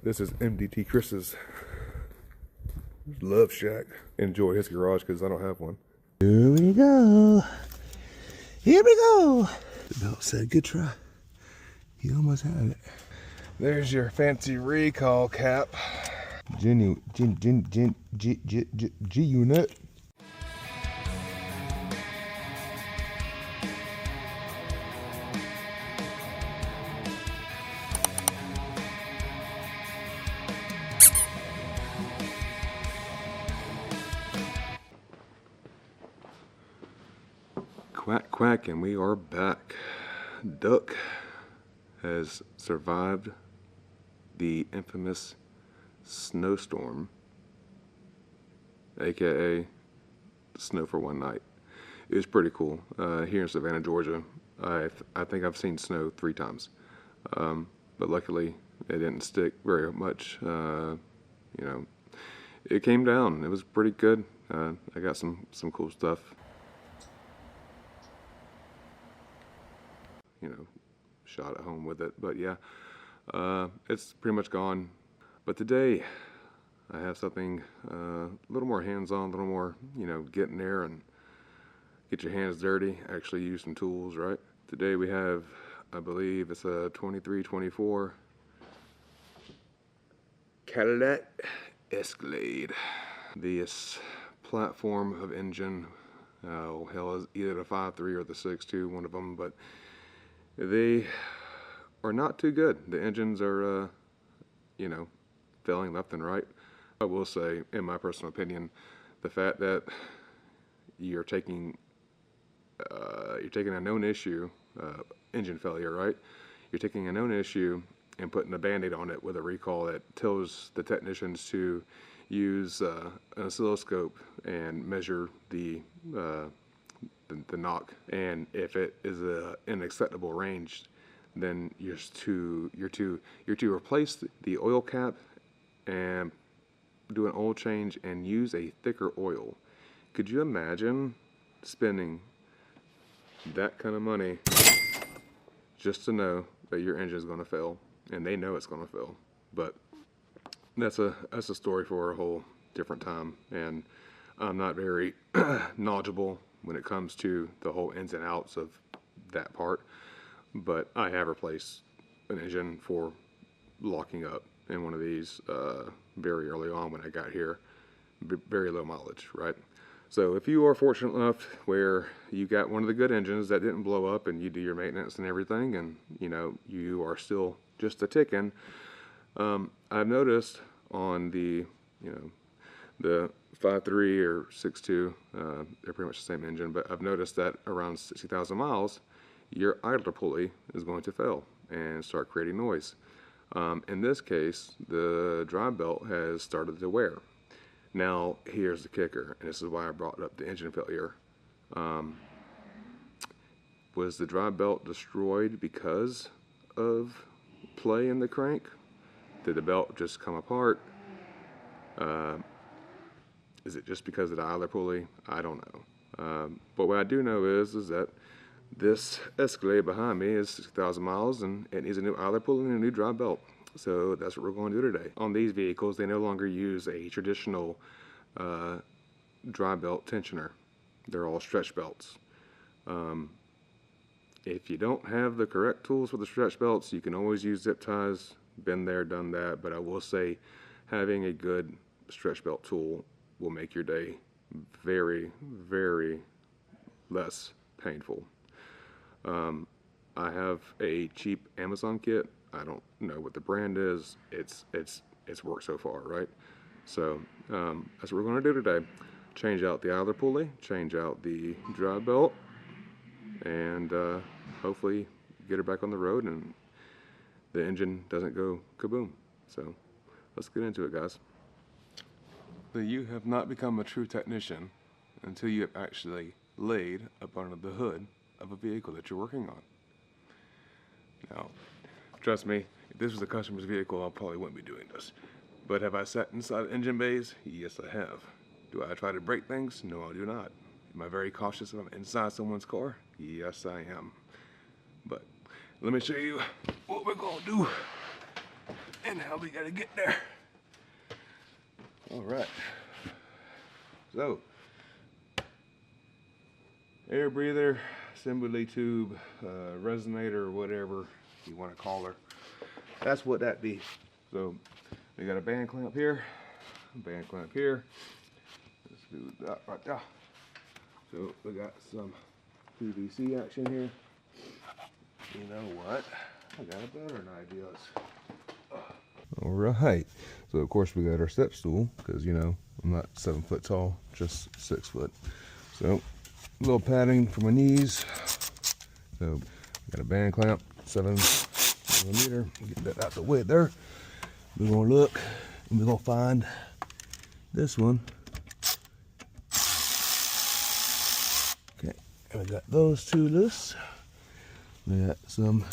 This is MDT Chris's Love Shack. Enjoy his garage because I don't have one. Here we go. Here we go. The belt said, good try. You almost had it. There's your fancy recall cap. G-unit. Quack, quack, and we are back. Duck has survived the infamous snowstorm, aka snow for one night. It was pretty cool. Here in Savannah, Georgia, I think I've seen snow 3 times, but luckily it didn't stick very much. You know, it came down. It was pretty good. I got some cool stuff. You know, shot at home with it, but yeah, it's pretty much gone. But today I have something a little more hands-on, a little more, you know, get in there and get your hands dirty, actually use some tools, right? Today we have, I believe it's a 2324 Caddy Escalade. This platform of engine, hell, is either the 5.3 or the 6.2, one of them, but they are not too good. The engines are, you know, failing left and right. I will say, in my personal opinion, the fact that you're taking a known issue, engine failure, right? You're taking a known issue and putting a Band-Aid on it with a recall that tells the technicians to use an oscilloscope and measure the knock, and if it is in acceptable range, then you're to replace the oil cap and do an oil change and use a thicker oil. Could you imagine spending that kind of money just to know that your engine is going to fail, and they know it's going to fail? But that's a story for a whole different time, and I'm not very knowledgeable when it comes to the whole ins and outs of that part, but I have replaced an engine for locking up in one of these very early on when I got here. Very low mileage, right? So if you are fortunate enough where you got one of the good engines that didn't blow up and you do your maintenance and everything, and you know you are still just a ticking, I've noticed on the, you know, the 5.3 or 6.2, they're pretty much the same engine, but I've noticed that around 60,000 miles, your idler pulley is going to fail and start creating noise. In this case, the drive belt has started to wear. Now, here's the kicker, and this is why I brought up the engine failure. Was the drive belt destroyed because of play in the crank? Did the belt just come apart? Is it just because of the idler pulley? I don't know. But what I do know is that this Escalade behind me is 60,000 miles and it needs a new idler pulley and a new drive belt. So that's what we're going to do today. On these vehicles, they no longer use a traditional drive belt tensioner. They're all stretch belts. If you don't have the correct tools for the stretch belts, you can always use zip ties. Been there, done that. But I will say having a good stretch belt tool will make your day very, very less painful. I have a cheap Amazon kit. I don't know what the brand is. It's worked so far, right? So that's what we're going to do today. Change out the idler pulley, change out the drive belt, and hopefully get her back on the road and the engine doesn't go kaboom. So let's get into it, guys. So you have not become a true technician until you have actually laid up under the hood of a vehicle that you're working on. Now, trust me, if this was a customer's vehicle, I probably wouldn't be doing this. But have I sat inside engine bays? Yes, I have. Do I try to break things? No, I do not. Am I very cautious if I'm inside someone's car? Yes, I am. But let me show you what we're gonna do. and how we gotta get there. All right. So, air breather, assembly tube, resonator, or whatever you want to call her. That's what that be. So, we got a band clamp here, band clamp here. Let's do that right there. So, we got some PVC action here. You know what? I got a better idea. All right. So of course we got our step stool because you know I'm not 7 foot tall, just 6 foot. So a little padding for my knees. So got a band clamp, 7mm. Get that out the way there. We're gonna look and we're gonna find this one. Okay, and we got those two loose. We got some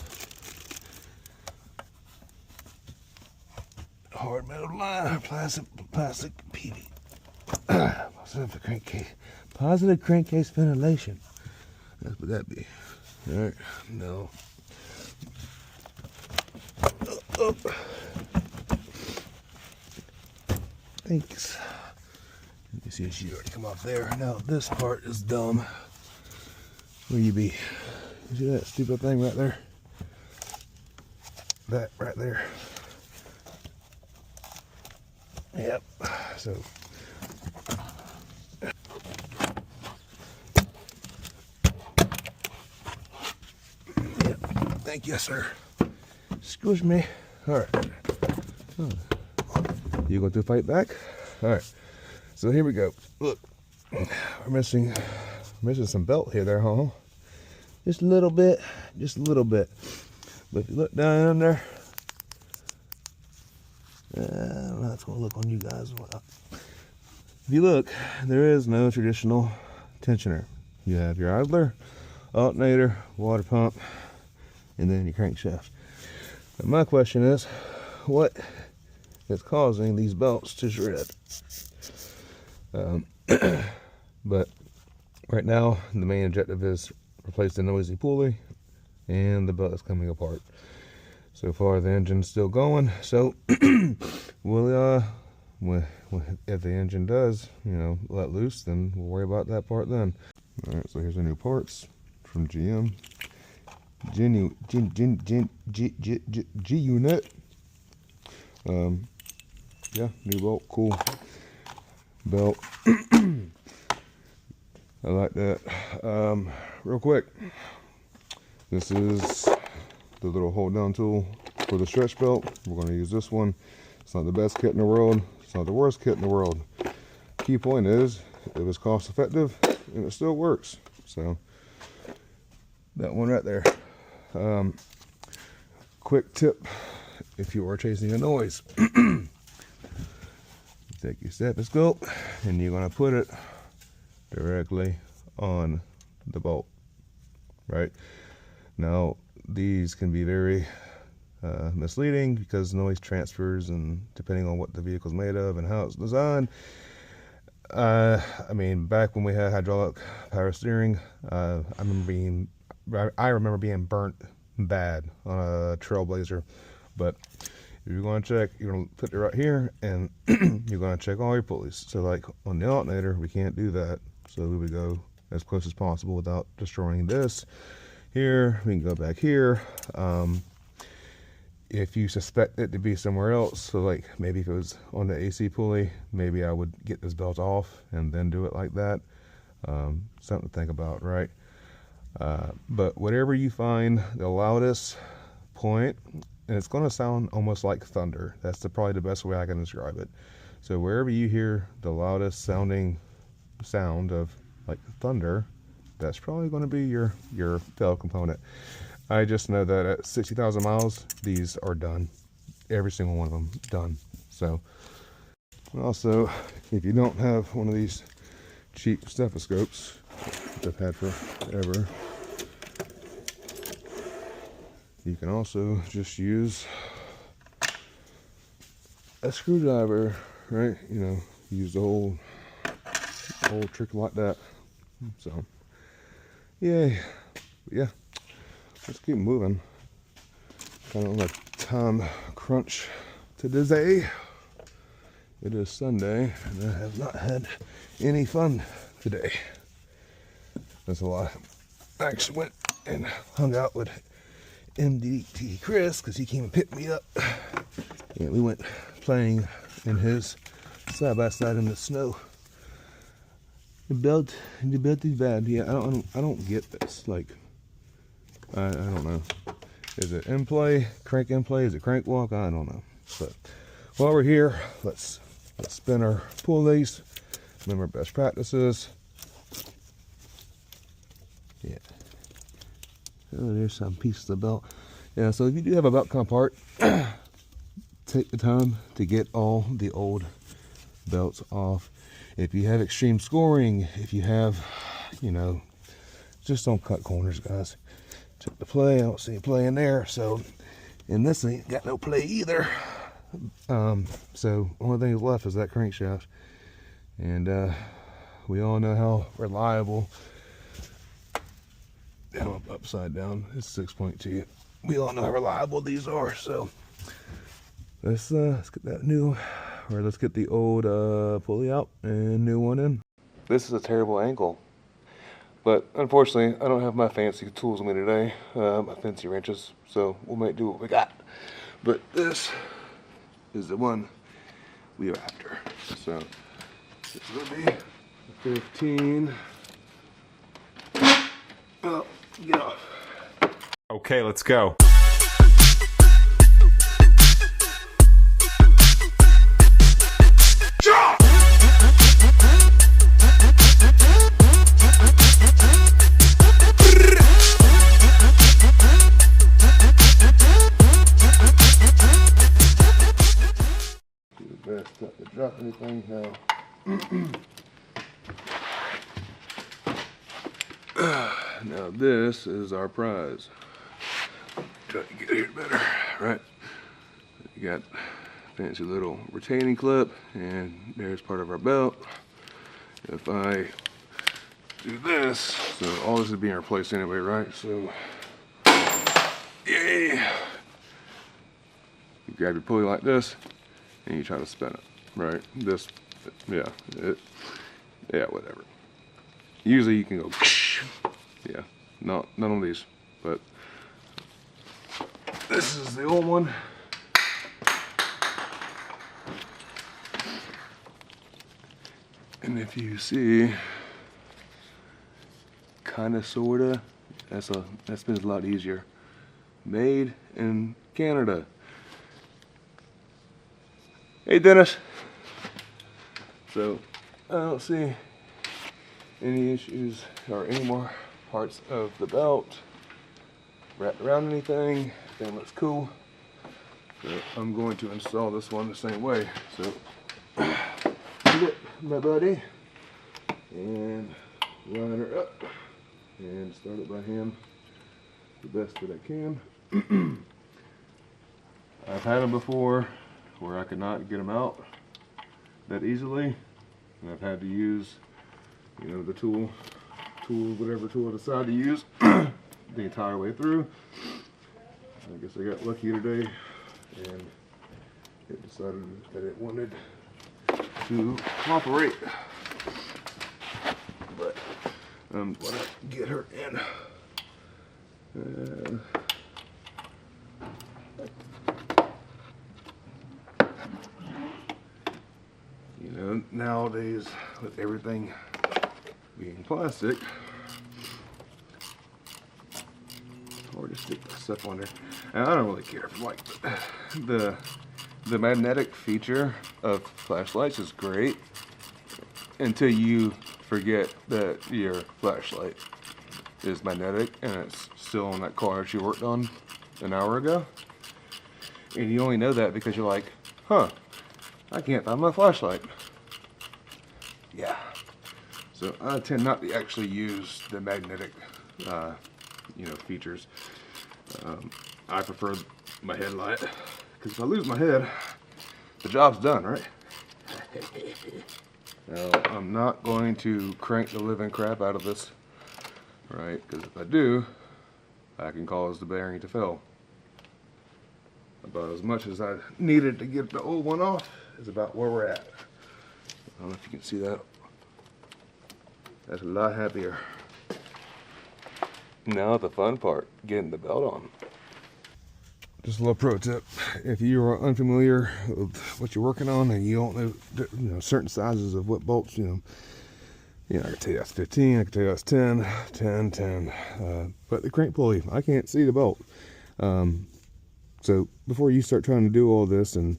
hard metal line, plastic PV. Positive crankcase ventilation. That's what that be. All right, no. Thanks. You see, she already come off there. Now this part is dumb. Where you be? You see that stupid thing right there? That right there. Yep. So. Yep. Thank you, sir. Excuse me. All right. Oh. You going to fight back? All right. So here we go. Look, we're missing some belt here, there, huh? Just a little bit, just a little bit. But if you look down in there, I don't know how it's going to look on you guys. If you look, there is no traditional tensioner. You have your idler, alternator, water pump, and then your crankshaft. And my question is, what is causing these belts to shred? But right now, the main objective is replace the noisy pulley, and the belt is coming apart. So far, the engine's still going. So, we'll if the engine does, you know, let loose, then we'll worry about that part then. All right. So here's the new parts from GM. G unit. Yeah, new bolt, cool belt. I like that. Real quick, this is the little hold down tool for the stretch belt. We're going to use this one. It's not the best kit in the world. It's not the worst kit in the world. Key point is it was cost effective and it still works. So that one right there. Quick tip if you are chasing a noise. Take your stethoscope and you're going to put it directly on the bolt. Right now, these can be very misleading because noise transfers, and depending on what the vehicle's made of and how it's designed. I mean, back when we had hydraulic power steering, I remember being burnt bad on a Trailblazer. But if you're going to check, you're going to put it right here, and you're going to check all your pulleys. So like on the alternator, we can't do that. So we would go as close as possible without destroying this. Here, we can go back here. If you suspect it to be somewhere else, so like maybe if it was on the AC pulley, maybe I would get this belt off and then do it like that. Something to think about, right? But whatever you find the loudest point, and it's going to sound almost like thunder. That's probably the best way I can describe it. So wherever you hear the loudest sounding sound of like thunder, that's probably going to be your fail component. I just know that at 60,000 miles, these are done. Every single one of them done. So also, if you don't have one of these cheap stethoscopes that I've had forever, you can also just use a screwdriver, right? You know, use the whole trick like that. So yeah, let's keep moving. Kind of on a time crunch today. It is Sunday, and I have not had any fun today. That's a lot. I actually went and hung out with MDT Chris because he came and picked me up. And we went playing in his side by side in the snow. The belt is bad. Yeah, I don't get this. Like, I don't know. Is it in play? Crank in play? Is it crank walk? I don't know. But while we're here, let's spin our pulleys. Remember best practices. Yeah. Oh, there's some pieces of the belt. Yeah, so if you do have a belt come apart, take the time to get all the old belts off. If you have extreme scoring, if you have, you know, just don't cut corners, guys. Check the play. I don't see a play in there. So, and this ain't got no play either. So only thing left is that crankshaft. And we all know how reliable. Down, upside down. It's 6.2. We all know how reliable these are. So let's get that new, or let's get the old pulley out and new one in. This is a terrible angle, but unfortunately I don't have my fancy tools with me today, my fancy wrenches, so we'll make do what we got. But this is the one we are after. So this will be 15. Oh, get off. Okay, let's go. Best not to drop anything now. Now this is our prize. Try to get here better, right? You got fancy little retaining clip, and there's part of our belt. If I do this, so all this is being replaced anyway, right? So, yay! You grab your pulley like this, and you try to spin it, right? This, yeah, whatever. Usually you can go, yeah, not none of these, but this is the old one. And if you see, kinda sorta, that spins a lot easier. Made in Canada. Hey Dennis. So I don't see any issues or any more parts of the belt wrapped around anything. Thing looks cool. So I'm going to install this one the same way. So get my buddy and line her up and start it by hand the best that I can. I've had them before where I could not get them out that easily, and I've had to use, you know, the tools, whatever tool I decide to use the entire way through. I guess I got lucky today, and it decided that it wanted to cooperate. But I'm gonna get her in. You know, nowadays with everything being plastic, it's hard to stick stuff on there. And I don't really care if like the magnetic feature of flashlights is great until you forget that your flashlight is magnetic and it's still on that car that you worked on an hour ago. And you only know that because you're like, huh, I can't find my flashlight. Yeah. So I tend not to actually use the magnetic, you know, features. I prefer my headlight because if I lose my head, the job's done, right? Now, I'm not going to crank the living crap out of this, right? Because if I do, I can cause the bearing to fail. About as much as I needed to get the old one off is about where we're at. I don't know if you can see that. That's a lot happier. Now the fun part, getting the belt on. Just a little pro tip. If you are unfamiliar with what you're working on and you don't know, certain sizes of what bolts, I can tell you that's 15, I can tell you that's 10, 10, 10. But the crank pulley, I can't see the bolt. So before you start trying to do all this, and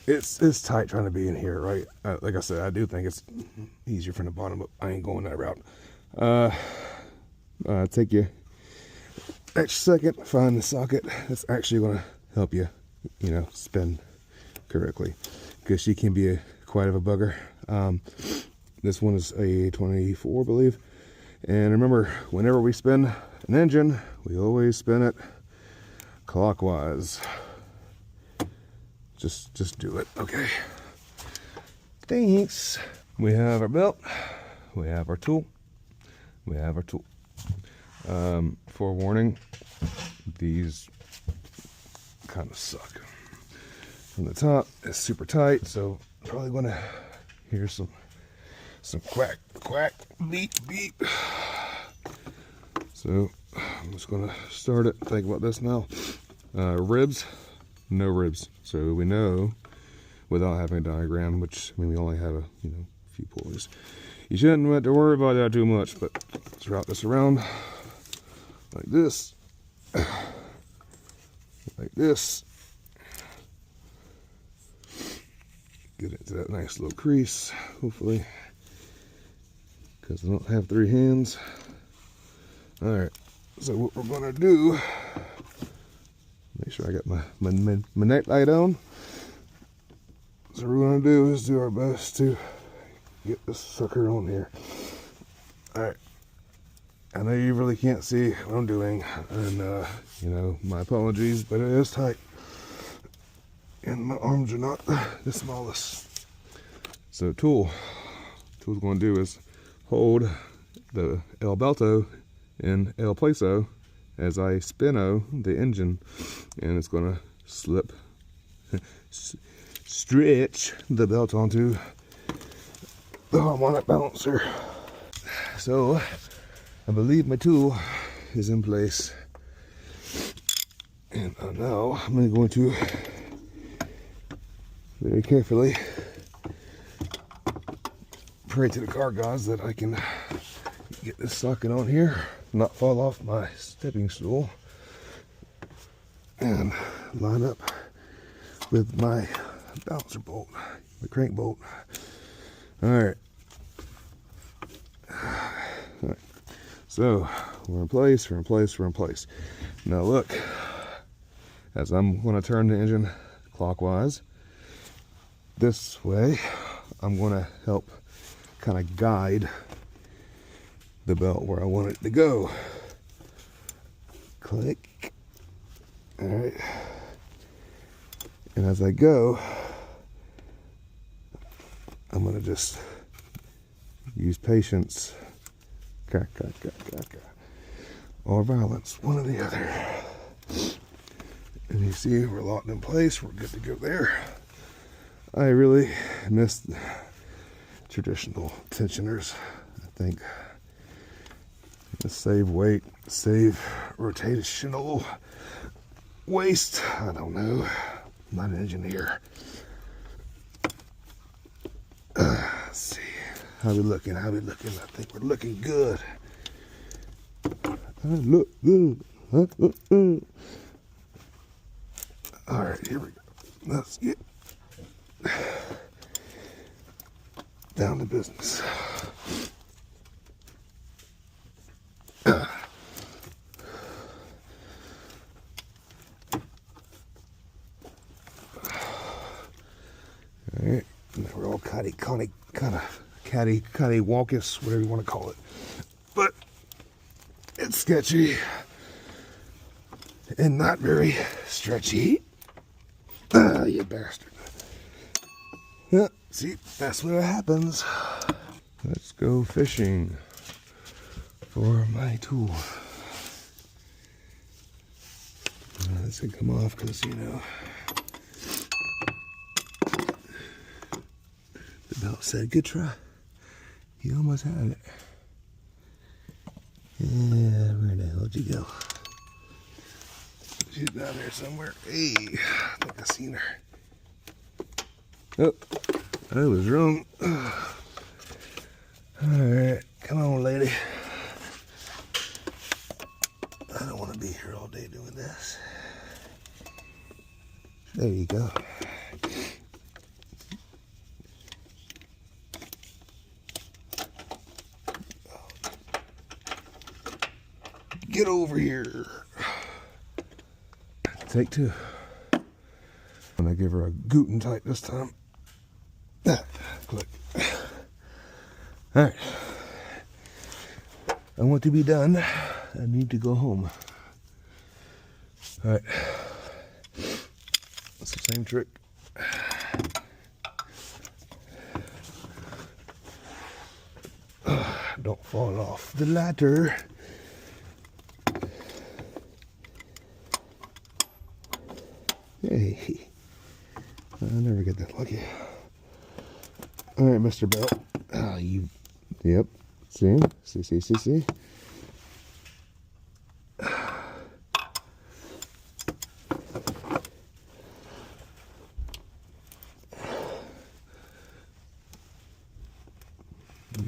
it's tight trying to be in here, right? Like I said, I do think it's easier from the bottom, but I ain't going that route. Take you extra second, find the socket that's actually going to help you, spin correctly, because she can be quite of a bugger. This one is a 24, I believe. And remember, whenever we spin an engine, we always spin it clockwise. Just do it, okay? Thanks. We have our belt, we have our tool, we have our tool. Forewarning, these kind of suck. From the top, it's super tight, so probably gonna hear some quack, quack, beep, beep. So I'm just gonna start it. Think about this now. Ribs, no ribs. So we know, without having a diagram, which we only have a few pulleys, you shouldn't have to worry about that too much. But let's route this around like this, like this. Get into that nice little crease, hopefully, because I don't have 3 hands. All right, so what we're gonna do, make sure I got my night light on. So what we're gonna do is do our best to get this sucker on here. All right, I know you really can't see what I'm doing, and my apologies, but it is tight, and my arms are not the smallest. So tool's gonna do is hold the El Balto in El Plazo as I spino the engine, and it's gonna slip, stretch the belt onto the harmonic balancer. So I believe my tool is in place, and now I'm going to very carefully pray to the car gods that I can get this socket on here, not fall off my stepping stool, and line up with my balancer bolt, the crank bolt. All right. So we're in place, we're in place, we're in place. Now look, as I'm going to turn the engine clockwise this way, I'm going to help kind of guide the belt where I want it to go. Click. All right. And as I go, I'm going to just use patience, or violence, one or the other. And you see we're locked in place, we're good to go there. I really miss traditional tensioners. I think to save weight, save rotational waste. I don't know. I'm not an engineer. Let's see. How we looking? How we looking? I think we're looking good. I look good. All right, here we go. Let's get down to business. All right, now we're all kind of caddy walkus, whatever you want to call it, but it's sketchy and not very stretchy. You bastard. Yeah, see, that's what happens. Let's go fishing for my tool. Let's this can come off because, you know, the belt said, good try. You almost had it. Yeah, where the hell did you go? She's down there somewhere. Hey, I think I seen her. Oh, I was wrong. Alright, come on, lady. I don't want to be here all day doing this. There you go. Get over here. Take two. I'm gonna give her a Guten tight this time. Click. Alright. I want to be done. I need to go home. Alright. That's the same trick. Don't fall off the ladder. Hey. I never get that lucky. Alright, Mr. Belt. Oh, you. Yep. See? See.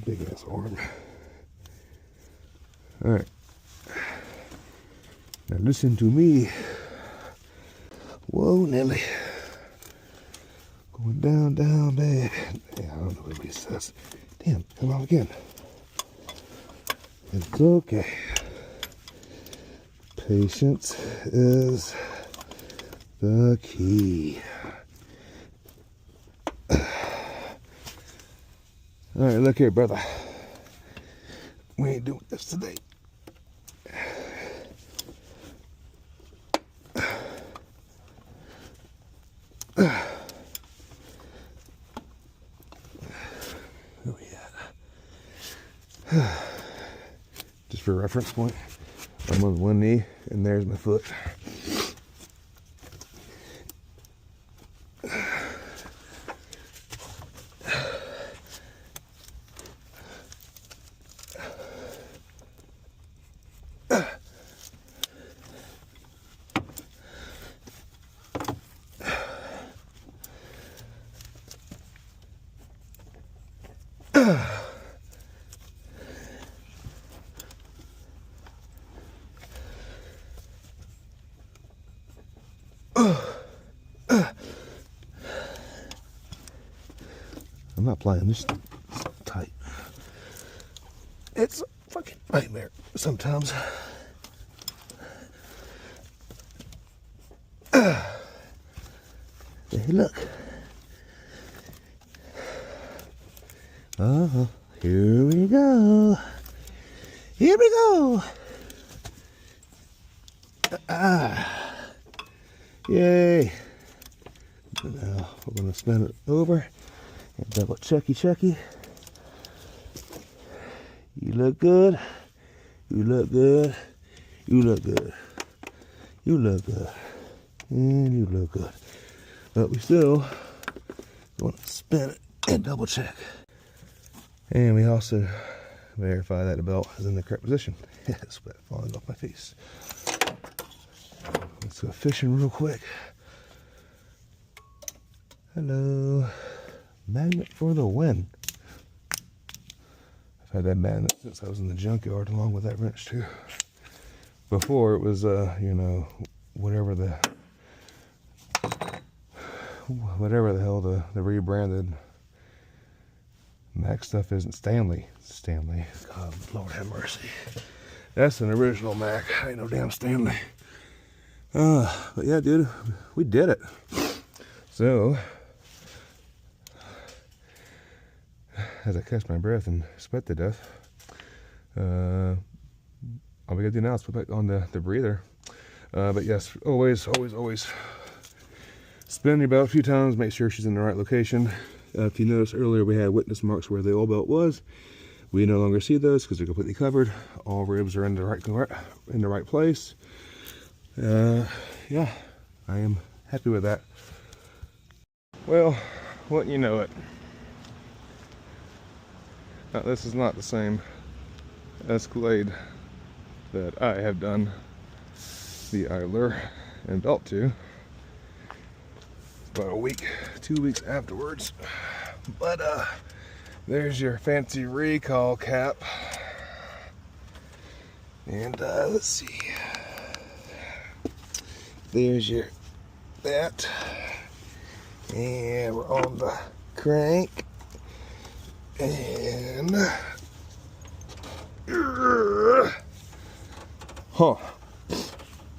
Big ass arm. Alright. Now listen to me. Whoa, Nelly. Going down, bad. Yeah, I don't know what he says. Damn, come on again. It's okay. Patience is the key. Alright, look here, brother. We ain't doing this today. Where we at? Just for a reference point, I'm on one knee and there's my foot. I'm not playing this tight. It's a fucking nightmare sometimes. Hey, look. Here we go. Here we go. Yay. Now we're going to spin it over and double checky. You look good. You look good. You look good. You look good. And you look good. But we still want to spin it and double check. And we also verify that the belt is in the correct position. It's falling off my face. Let's go fishing real quick. Hello. Magnet for the win. I've had that magnet since I was in the junkyard along with that wrench too. Before it was, you know, whatever the hell the rebranded Mac stuff isn't. Stanley. God, Lord have mercy. That's an original Mac. Ain't no damn Stanley. But yeah, dude, we did it. So, as I catch my breath and sweat to death, all we gotta do now is put back on the breather. But yes, always spin your belt a few times, make sure she's in the right location. If you noticed earlier, we had witness marks where the oil belt was. We no longer see those because they're completely covered. All ribs are in the right place. Yeah, I am happy with that. Well, wouldn't you know it? Now, this is not the same Escalade that I have done the idler and belt to. About a week, 2 weeks afterwards. But there's your fancy recall cap. And let's see. There's your that. And we're on the crank. And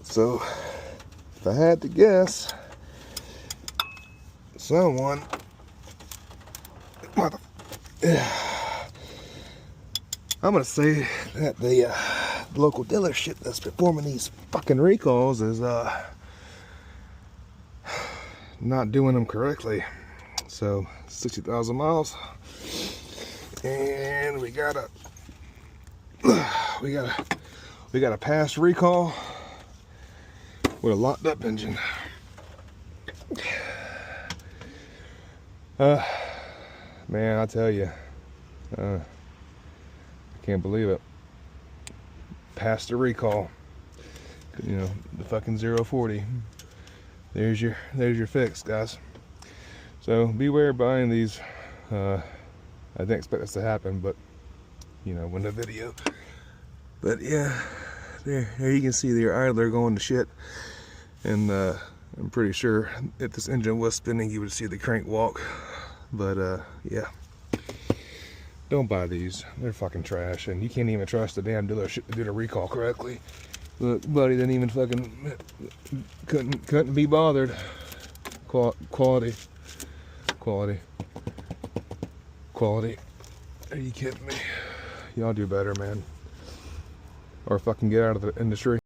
so if I had to guess, someone I'm gonna say that the local dealership that's performing these fucking recalls is not doing them correctly. So 60,000 miles, and we got a past recall with a locked up engine. Man, I tell you, I can't believe it. Passed the recall. You know, the fucking 040. There's your fix, guys. So beware buying these. I didn't expect this to happen, but you know, when the video. But yeah, there you can see the idler going to shit, and I'm pretty sure if this engine was spinning, you would see the crank walk. But yeah, don't buy these. They're fucking trash, and you can't even trust the damn dealership to do the recall correctly. Look, buddy didn't even fucking couldn't be bothered. Quality. Are you kidding me? Y'all do better, man. Or fucking get out of the industry.